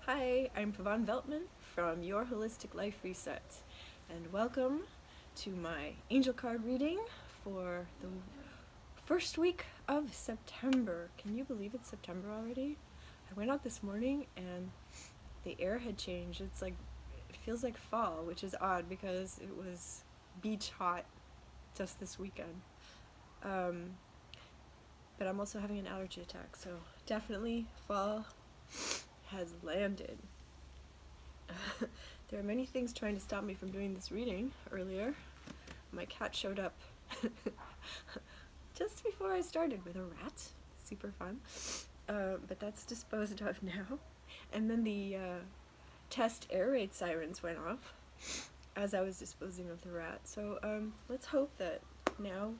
Hi, I'm Pavan Veltman from Your Holistic Life Reset, and welcome to my angel card reading for the first week of September. Can you believe it's September already? I went out this morning and the air had changed. It feels like fall, which is odd because it was beach hot just this weekend. But I'm also having an allergy attack, so definitely fall has landed. There are many things trying to stop me from doing this reading earlier. My cat showed up just before I started with a rat. Super fun. But that's disposed of now. And then the test air raid sirens went off as I was disposing of the rat. So let's hope that now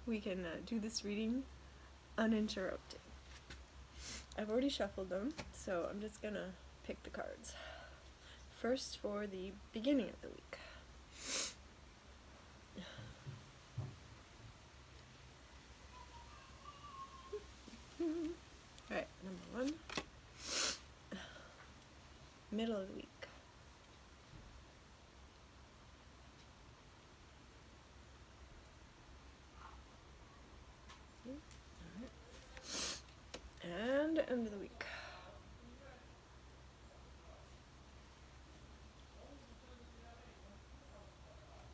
we can do this reading uninterrupted. I've already shuffled them, so I'm just gonna pick the cards. First, for the beginning of the week. Alright, number one. Middle of the week. And end of the week.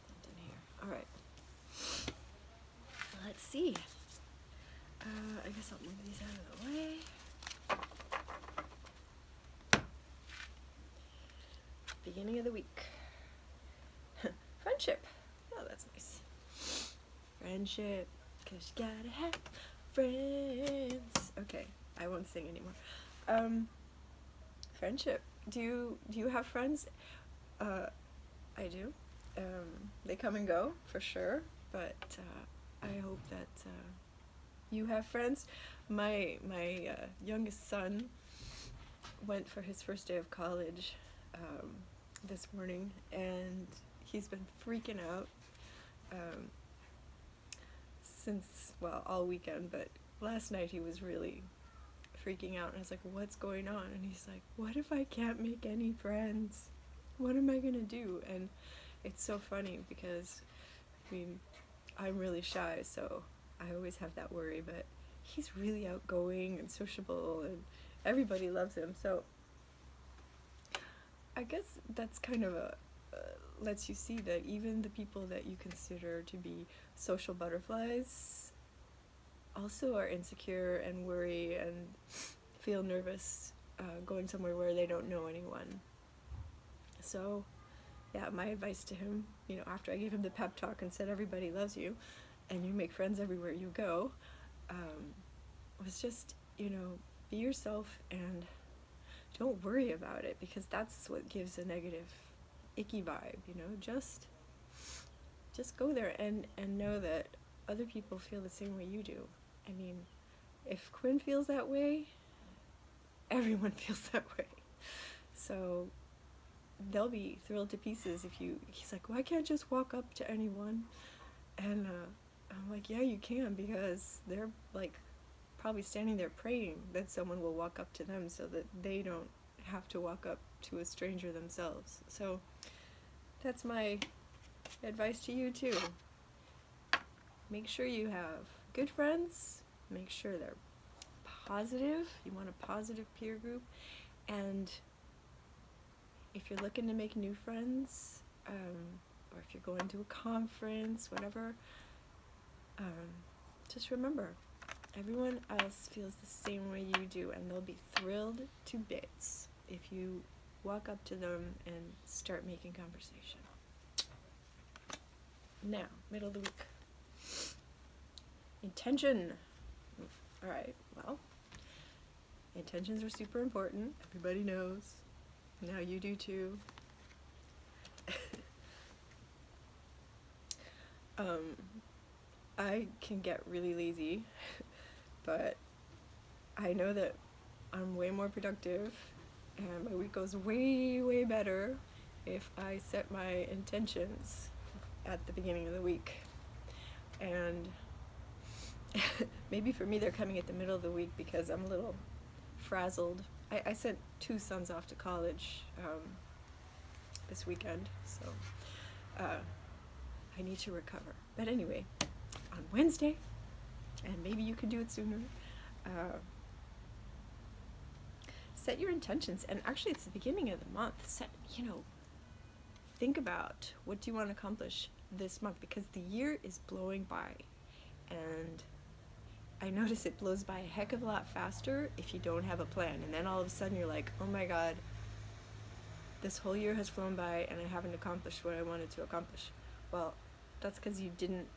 Something here. Alright. Let's see. I guess I'll move these out of the way. Beginning of the week. Friendship. Oh, that's nice. Friendship. Cause you gotta have friends. Okay, I won't sing anymore. Friendship. Do you have friends? I do. They come and go for sure, but I hope that you have friends. My youngest son went for his first day of college this morning, and he's been freaking out since, well, all weekend, but last night he was really freaking out, and I was like, what's going on? And he's like, what if I can't make any friends? What am I gonna do? And it's so funny because, I mean, I'm really shy, so I always have that worry, but he's really outgoing and sociable, and everybody loves him, so I guess that's kind of lets you see that even the people that you consider to be social butterflies also are insecure and worry and feel nervous going somewhere where they don't know anyone. So yeah, my advice to him, after I gave him the pep talk and said everybody loves you and you make friends everywhere you go, was just, be yourself and don't worry about it, because that's what gives a negative, icky vibe, just go there and know that other people feel the same way you do. I mean, if Quinn feels that way, everyone feels that way. So they'll be thrilled to pieces if he's like, well, I can't just walk up to anyone. And I'm like, yeah, you can, because they're like probably standing there praying that someone will walk up to them so that they don't have to walk up to a stranger themselves. So that's my advice to you too. Make sure you have good friends, make sure they're positive, you want a positive peer group, and if you're looking to make new friends, or if you're going to a conference, whatever, just remember, everyone else feels the same way you do, and they'll be thrilled to bits if you walk up to them and start making conversation. Now, middle of the week. Intention. Alright, well, intentions are super important. Everybody knows. Now you do too. I can get really lazy, but I know that I'm way more productive and my week goes way, way better if I set my intentions at the beginning of the week. And maybe for me they're coming at the middle of the week because I'm a little frazzled I sent 2 sons off to college this weekend, so I need to recover. But anyway, on Wednesday, and maybe you could do it sooner, set your intentions. And actually, it's the beginning of the month. Think about what do you want to accomplish this month, because the year is blowing by, and I notice it blows by a heck of a lot faster if you don't have a plan. And then all of a sudden you're like, oh my god, this whole year has flown by and I haven't accomplished what I wanted to accomplish. Well, that's because you didn't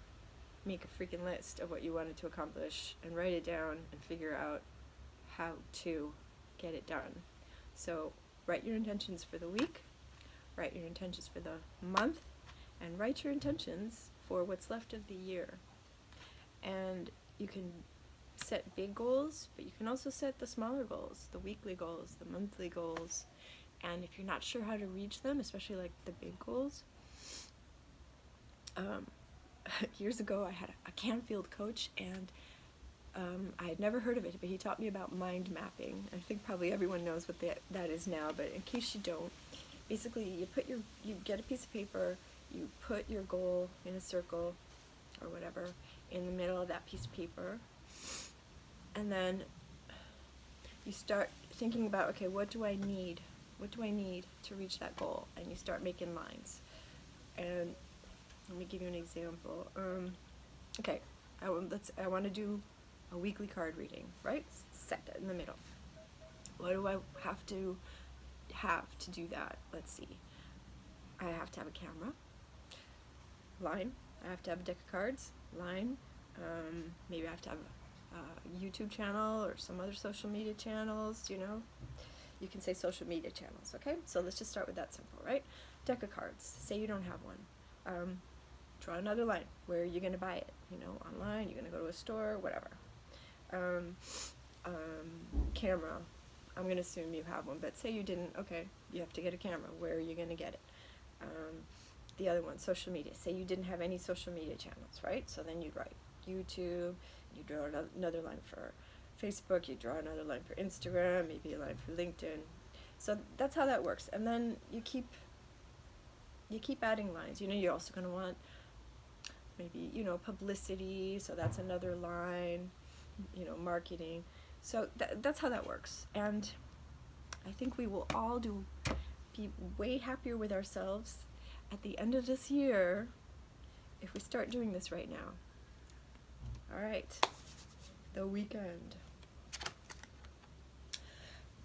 make a freaking list of what you wanted to accomplish and write it down and figure out how to get it done. So write your intentions for the week, write your intentions for the month, and write your intentions for what's left of the year. And you can set big goals, but you can also set the smaller goals, the weekly goals, the monthly goals. And if you're not sure how to reach them, especially like the big goals, years ago I had a Canfield coach, and I had never heard of it, but he taught me about mind mapping. I think probably everyone knows what that is now, but in case you don't, basically you get a piece of paper, you put your goal in a circle or whatever in the middle of that piece of paper, and then you start thinking about, okay, what do I need to reach that goal? And you start making lines. And let me give you an example. Okay, I want to do a weekly card reading, right? Set that in the middle. What do I have to do that? Let's see. I have to have a camera. Line. I have to have a deck of cards. Line. Maybe I have to have a YouTube channel or some other social media channels, You can say social media channels, okay? So let's just start with that simple, right? Deck of cards. Say you don't have one. Draw another line. Where are you going to buy it? Online, you're going to go to a store, whatever. Camera. I'm going to assume you have one, but say you didn't, okay, you have to get a camera. Where are you going to get it? The other one, social media. Say you didn't have any social media channels, right? So then you'd write YouTube, you draw another line for Facebook, you draw another line for Instagram, maybe a line for LinkedIn. So that's how that works. And then you keep adding lines. You're also going to want maybe, publicity, so that's another line, marketing. So that's how that works. And I think we will all be way happier with ourselves at the end of this year if we start doing this right now. All right, the weekend.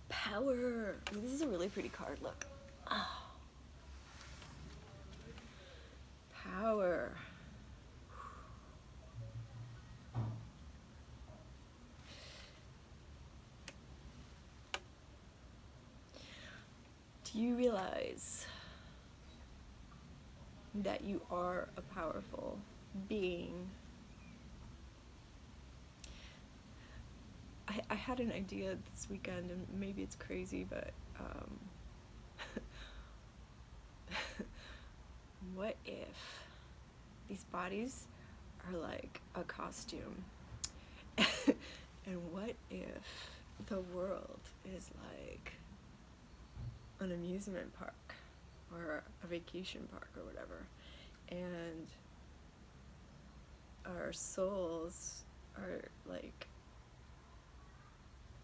Power. Ooh, this is a really pretty card, look. Oh. Power. Do you realize that you are a powerful being? I had an idea this weekend, and maybe it's crazy, but what if these bodies are like a costume? And what if the world is like an amusement park or a vacation park or whatever, and our souls are like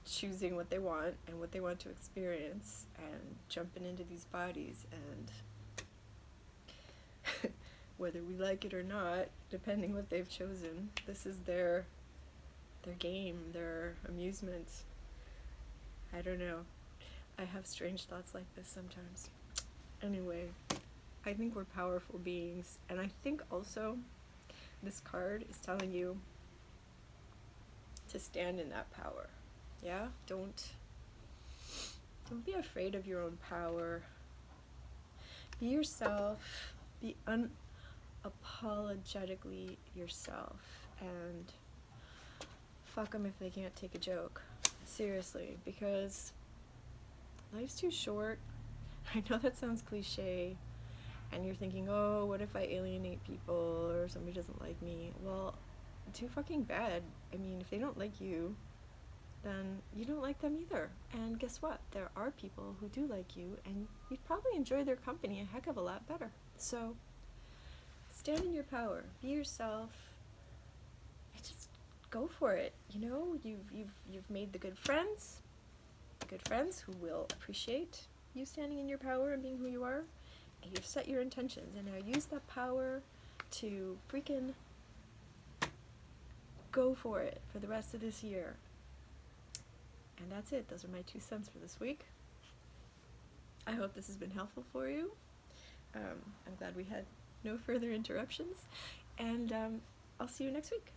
choosing what they want and what they want to experience and jumping into these bodies, and whether we like it or not, depending what they've chosen, this is their game, their amusement. I don't know. I have strange thoughts like this sometimes. Anyway, I think we're powerful beings, and I think also this card is telling you to stand in that power. Yeah? Don't be afraid of your own power. Be yourself. Be unapologetically yourself. And fuck them if they can't take a joke. Seriously, because life's too short. I know that sounds cliche, and you're thinking, oh, what if I alienate people or somebody doesn't like me? Well, too fucking bad. I mean, if they don't like you, then you don't like them either. And guess what? There are people who do like you, and you'd probably enjoy their company a heck of a lot better. So stand in your power. Be yourself. And just go for it. You know, you've made the good friends who will appreciate you standing in your power and being who you are. And you've set your intentions, and now use that power to freaking go for it for the rest of this year. And that's it. Those are my 2 cents for this week. I hope this has been helpful for you. I'm glad we had no further interruptions, and I'll see you next week.